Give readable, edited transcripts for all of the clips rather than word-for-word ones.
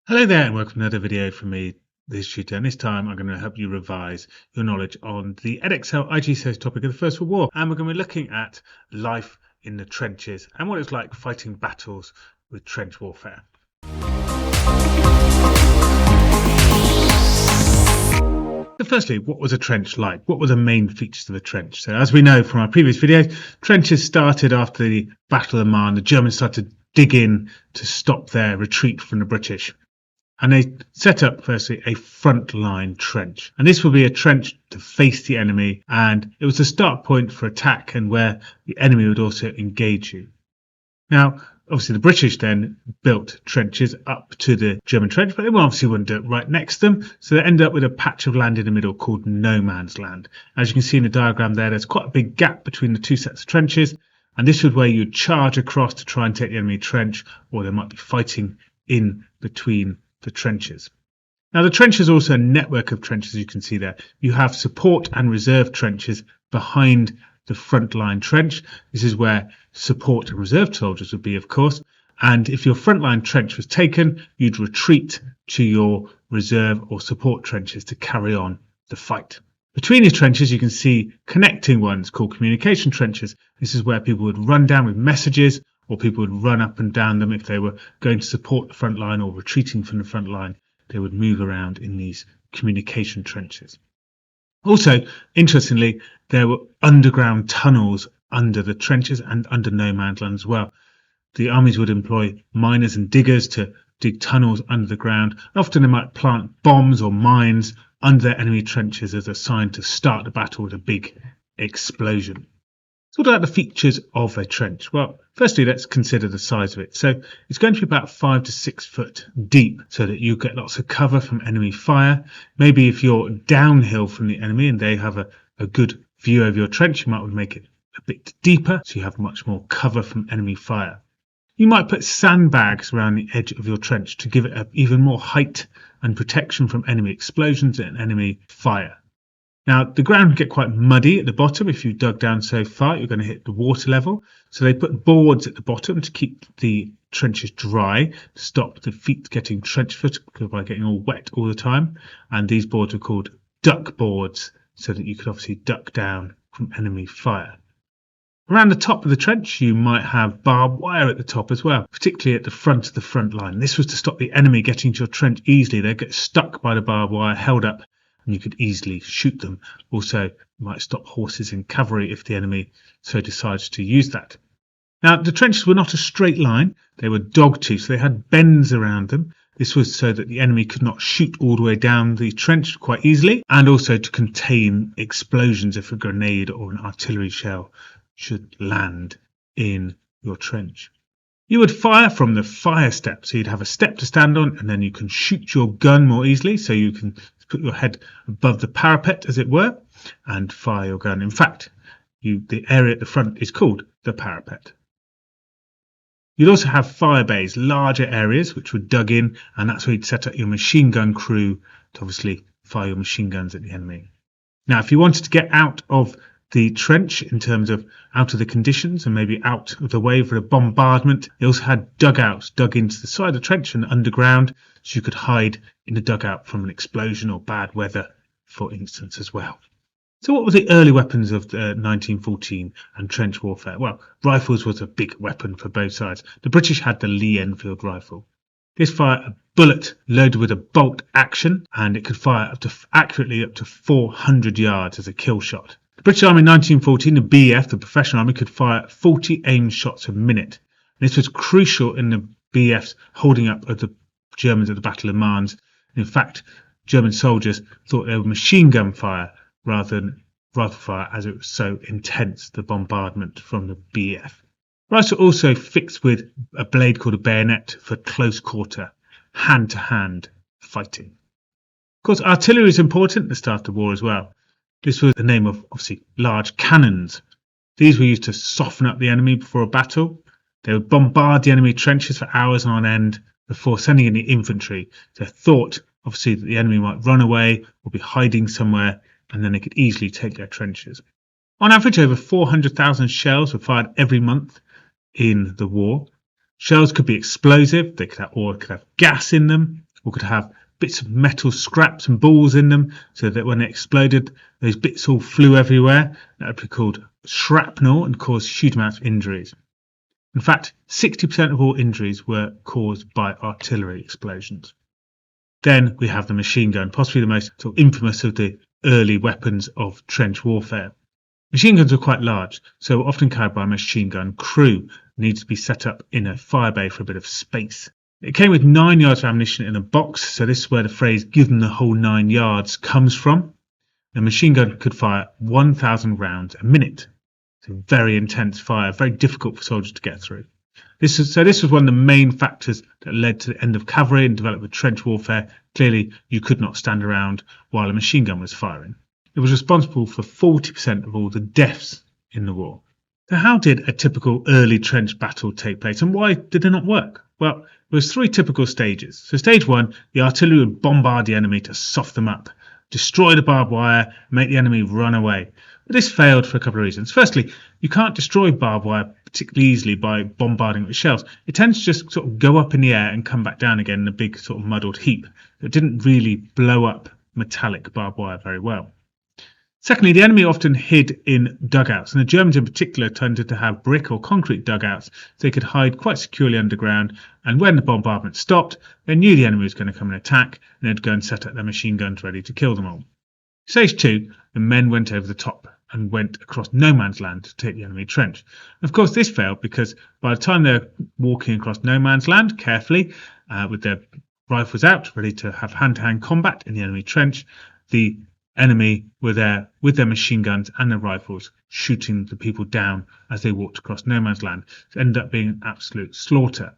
Hello there and welcome to another video from me, this tutor, and this time I'm going to help you revise your knowledge on the Edexcel iGCSE topic of the First World War, and we're going to be looking at life in the trenches and what it's like fighting battles with trench warfare. So firstly, what was a trench like? What were the main features of a trench? So as we know from our previous videos, trenches started after the Battle of the Marne. The Germans started to dig in to stop their retreat from the British. And they set up, firstly, a front-line trench. And this would be a trench to face the enemy, and it was the start point for attack and where the enemy would also engage you. Now, obviously, the British then built trenches up to the German trench, but they obviously wouldn't do it right next to them. So they ended up with a patch of land in the middle called no man's land. As you can see in the diagram there's quite a big gap between the two sets of trenches. And this was where you'd charge across to try and take the enemy trench, or there might be fighting in between the trenches. Now the trench is also a network of trenches, as you can see there. You have support and reserve trenches behind the front line trench. This is where support and reserve soldiers would be, of course. And if your front line trench was taken, you'd retreat to your reserve or support trenches to carry on the fight. Between these trenches, you can see connecting ones called communication trenches. This is where people would run down with messages, or people would run up and down them if they were going to support the front line or retreating from the front line. They would move around in these communication trenches. Also, interestingly, there were underground tunnels under the trenches and under no man's land as well. The armies would employ miners and diggers to dig tunnels under the ground. Often they might plant bombs or mines under their enemy trenches as a sign to start the battle with a big explosion. So what about the features of a trench? Well, firstly, let's consider the size of it. So it's going to be about 5 to 6 foot deep so that you get lots of cover from enemy fire. Maybe if you're downhill from the enemy and they have a good view of your trench, you might want to make it a bit deeper so you have much more cover from enemy fire. You might put sandbags around the edge of your trench to give it even more height and protection from enemy explosions and enemy fire. Now, the ground can get quite muddy at the bottom. If you dug down so far, you're going to hit the water level. So they put boards at the bottom to keep the trenches dry, to stop the feet getting trench foot by getting all wet all the time. And these boards are called duck boards, so that you could obviously duck down from enemy fire. Around the top of the trench, you might have barbed wire at the top as well, particularly at the front of the front line. This was to stop the enemy getting to your trench easily. They'd get stuck by the barbed wire, held up, and you could easily shoot them. Also, you might stop horses in cavalry if the enemy so decides to use that. Now, the trenches were not a straight line. They were dog-tooth, so they had bends around them. This was so that the enemy could not shoot all the way down the trench quite easily, and also to contain explosions if a grenade or an artillery shell should land in your trench. You would fire from the fire step, so you'd have a step to stand on, and then you can shoot your gun more easily, so you can put your head above the parapet, as it were, and fire your gun. In fact, the area at the front is called the parapet. You'd also have fire bays, larger areas which were dug in, and that's where you'd set up your machine gun crew to obviously fire your machine guns at the enemy. Now, if you wanted to get out of the trench in terms of out of the conditions and maybe out of the way for a bombardment, they also had dugouts dug into the side of the trench and underground, so you could hide in the dugout from an explosion or bad weather, for instance, as well. So what were the early weapons of 1914 and trench warfare? Well, rifles was a big weapon for both sides. The British had the Lee Enfield rifle. This fired a bullet loaded with a bolt action, and it could fire accurately up to 400 yards as a kill shot. The British Army in 1914, the BF, the Professional Army, could fire 40 aimed shots a minute. And this was crucial in the BF's holding up of the Germans at the Battle of Marne. In fact, German soldiers thought they were machine gun fire rather than rifle fire, as it was so intense, the bombardment from the BF. Rifles were also fixed with a blade called a bayonet for close quarter, hand-to-hand fighting. Of course, artillery is important at the start of the war as well. This was the name of, obviously, large cannons. These were used to soften up the enemy before a battle. They would bombard the enemy trenches for hours on end before sending in the infantry. They thought, obviously, that the enemy might run away or be hiding somewhere, and then they could easily take their trenches. On average, over 400,000 shells were fired every month in the war. Shells could be explosive, they could have gas in them, or could have bits of metal scraps and balls in them, so that when it exploded, those bits all flew everywhere. That would be called shrapnel and cause huge amounts of injuries. In fact, 60% of all injuries were caused by artillery explosions. Then we have the machine gun, possibly the most sort of infamous of the early weapons of trench warfare. Machine guns were quite large, so were often carried by a machine gun crew, needed to be set up in a fire bay for a bit of space. It came with 9 yards of ammunition in a box, so this is where the phrase "give them the whole 9 yards" comes from. The machine gun could fire 1,000 rounds a minute. It's a very intense fire, very difficult for soldiers to get through. This was one of the main factors that led to the end of cavalry and development of trench warfare. Clearly, you could not stand around while a machine gun was firing. It was responsible for 40% of all the deaths in the war. So how did a typical early trench battle take place, and why did it not work? Well, there was 3 typical stages. So stage 1, the artillery would bombard the enemy to soften them up, destroy the barbed wire, make the enemy run away. But this failed for a couple of reasons. Firstly, you can't destroy barbed wire particularly easily by bombarding it with shells. It tends to just sort of go up in the air and come back down again in a big sort of muddled heap. It didn't really blow up metallic barbed wire very well. Secondly, the enemy often hid in dugouts, and the Germans in particular tended to have brick or concrete dugouts, so they could hide quite securely underground, and when the bombardment stopped, they knew the enemy was going to come and attack, and they'd go and set up their machine guns ready to kill them all. Stage 2, the men went over the top and went across no man's land to take the enemy trench. Of course, this failed because by the time they're walking across no man's land carefully, with their rifles out, ready to have hand-to-hand combat in the enemy trench, the enemy were there with their machine guns and their rifles, shooting the people down as they walked across no man's land. It ended up being an absolute slaughter.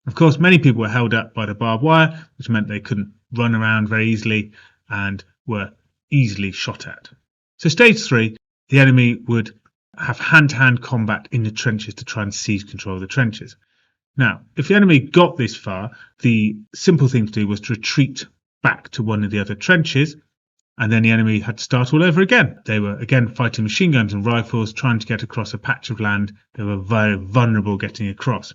Of course, many people were held up by the barbed wire, which meant they couldn't run around very easily and were easily shot at. So stage 3, the enemy would have hand-to-hand combat in the trenches to try and seize control of the trenches. Now, if the enemy got this far, the simple thing to do was to retreat back to one of the other trenches, and then the enemy had to start all over again. They were again fighting machine guns and rifles, trying to get across a patch of land. They were very vulnerable getting across.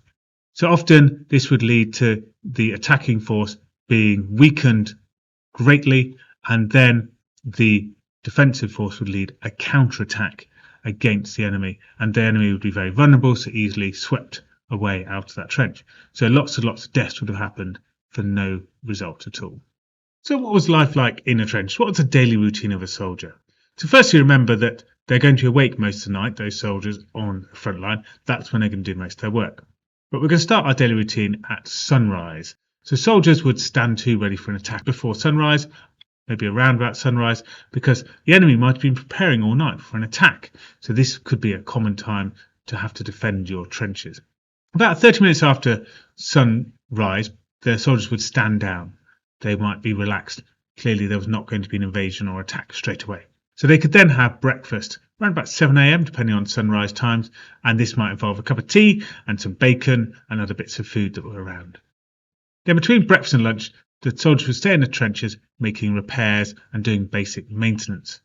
So often this would lead to the attacking force being weakened greatly, and then the defensive force would lead a counterattack against the enemy, and the enemy would be very vulnerable, so easily swept away out of that trench. So lots and lots of deaths would have happened for no result at all. So what was life like in a trench? What was the daily routine of a soldier? So firstly, remember that they're going to be awake most of the night, those soldiers on the front line. That's when they're going to do most of their work. But we're going to start our daily routine at sunrise. So soldiers would stand to ready for an attack before sunrise, maybe around about sunrise, because the enemy might have been preparing all night for an attack. So this could be a common time to have to defend your trenches. About 30 minutes after sunrise, the soldiers would stand down. They might be relaxed. Clearly, there was not going to be an invasion or attack straight away. So they could then have breakfast around about 7 a.m, depending on sunrise times, and this might involve a cup of tea and some bacon and other bits of food that were around. Then between breakfast and lunch, the soldiers would stay in the trenches, making repairs and doing basic maintenance.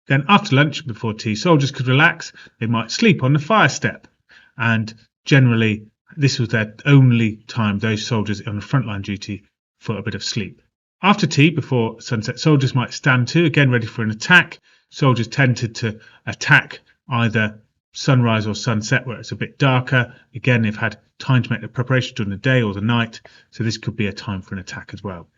Then after lunch, before tea, soldiers could relax. They might sleep on the fire step, and generally this was their only time, those soldiers on the frontline duty, for a bit of sleep. After tea, before sunset, soldiers might stand to, again ready for an attack. Soldiers tended to attack either sunrise or sunset, where it's a bit darker. Again, they've had time to make their preparation during the day or the night, so this could be a time for an attack as well.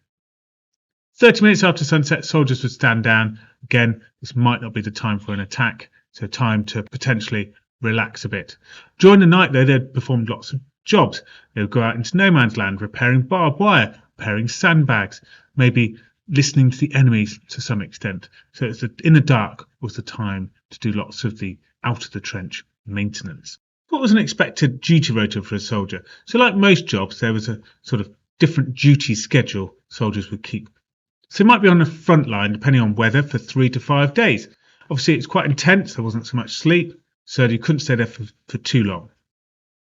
30 minutes after sunset, soldiers would stand down. Again, this might not be the time for an attack, so time to potentially relax a bit. During the night, though, they'd perform lots of jobs. They would go out into no man's land, repairing barbed wire, repairing sandbags, maybe listening to the enemies to some extent. So it's in the dark was the time to do lots of the out of the trench maintenance. What was an expected duty rota for a soldier? So like most jobs, there was a sort of different duty schedule soldiers would keep. So it might be on the front line, depending on weather, for 3 to 5 days. Obviously, it's quite intense. There wasn't so much sleep, so you couldn't stay there for too long.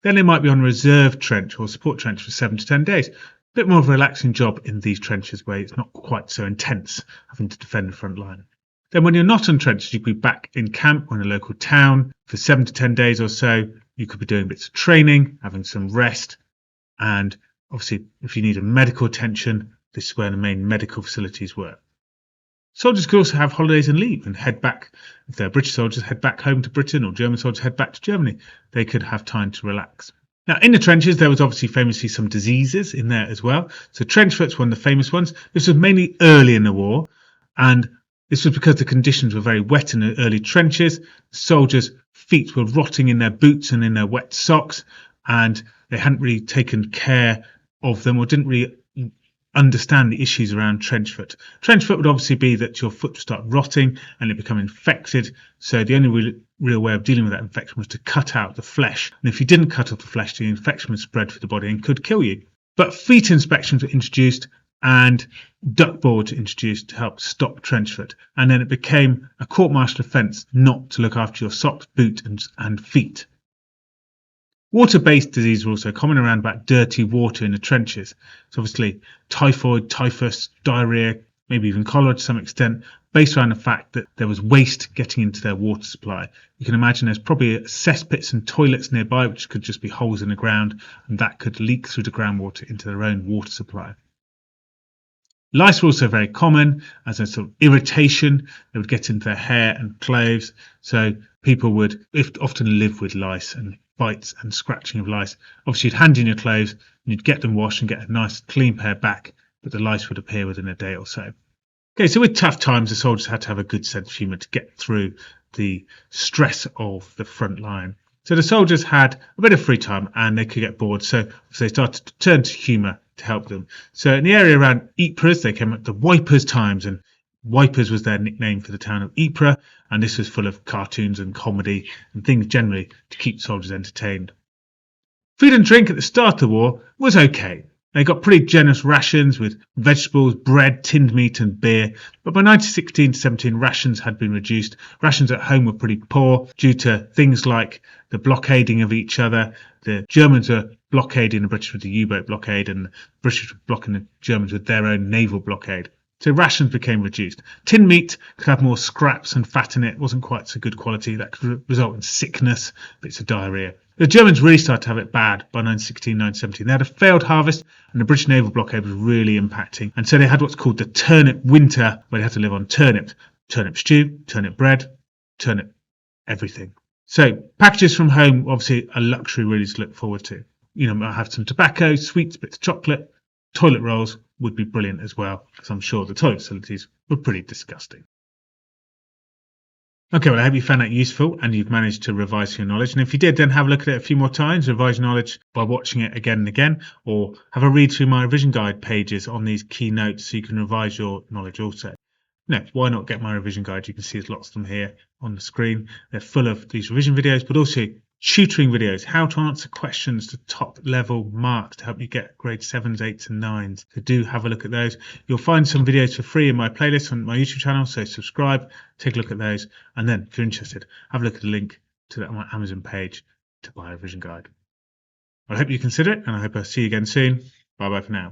Then they might be on a reserve trench or support trench for 7 to 10 days. A bit more of a relaxing job in these trenches where it's not quite so intense having to defend the front line. Then when you're not on trenches, you could be back in camp or in a local town for 7 to 10 days or so. You could be doing bits of training, having some rest, and Obviously, if you needed medical attention, this is where the main medical facilities were. Soldiers could also have holidays and leave and head back. If they're British soldiers, head back home to Britain, or German soldiers head back to Germany. They could have time to relax. Now, in the trenches, there was obviously famously some diseases in there as well. So trench foot's one of the famous ones. This was mainly early in the war, and this was because the conditions were very wet in the early trenches. Soldiers' feet were rotting in their boots and in their wet socks, and they hadn't really taken care of them or didn't really understand the issues around trench foot. Trench foot would obviously be that your foot would start rotting and it become infected. So the only real way of dealing with that infection was to cut out the flesh. And if you didn't cut off the flesh, the infection would spread through the body and could kill you. But feet inspections were introduced and duck boards introduced to help stop trench foot. And then it became a court-martial offence not to look after your socks, boot and feet. Water-based diseases were also common around about dirty water in the trenches. So obviously typhoid, typhus, diarrhea, maybe even cholera to some extent, based around the fact that there was waste getting into their water supply. You can imagine there's probably cesspits and toilets nearby, which could just be holes in the ground, and that could leak through the groundwater into their own water supply. Lice were also very common as a sort of irritation. They would get into their hair and clothes. So people would often live with lice and bites and scratching of lice. Obviously, you'd hand in your clothes and you'd get them washed and get a nice clean pair back, but the lice would appear within a day or so. Okay, so with tough times, the soldiers had to have a good sense of humour to get through the stress of the front line. So the soldiers had a bit of free time and they could get bored. So they started to turn to humour to help them. So in the area around Ypres, they came up to Wipers Times, and Wipers was their nickname for the town of Ypres. And this was full of cartoons and comedy and things generally to keep soldiers entertained. Food and drink at the start of the war was okay. They got pretty generous rations with vegetables, bread, tinned meat and beer. But by 1916-17, rations had been reduced. Rations at home were pretty poor due to things like the blockading of each other. The Germans were blockading the British with the U-boat blockade, and the British were blocking the Germans with their own naval blockade. So rations became reduced. Tinned meat could have more scraps and fat in it. It wasn't quite so good quality. That could result in sickness, bits of diarrhea. The Germans really started to have it bad by 1916, 1917. They had a failed harvest and the British naval blockade was really impacting. And so they had what's called the turnip winter, where they had to live on turnips. Turnip stew, turnip bread, turnip everything. So packages from home, obviously a luxury really to look forward to. You know, might have some tobacco, sweets, bits of chocolate, toilet rolls would be brilliant as well, because I'm sure the toilet facilities were pretty disgusting. Okay, well, I hope you found that useful and you've managed to revise your knowledge. And if you did, then have a look at it a few more times, revise your knowledge by watching it again and again, or have a read through my revision guide pages on these key notes so you can revise your knowledge also. No, why not get my revision guide? You can see there's lots of them here on the screen. They're full of these revision videos, but also tutoring videos, how to answer questions to top level marks to help you get grade 7s, 8s and 9s. So do have a look at those. You'll find some videos for free in my playlist on my YouTube channel, so subscribe, take a look at those, and then if you're interested, have a look at the link to my Amazon page to buy a revision guide. I hope you consider it, and I hope I'll see you again soon. Bye bye for now.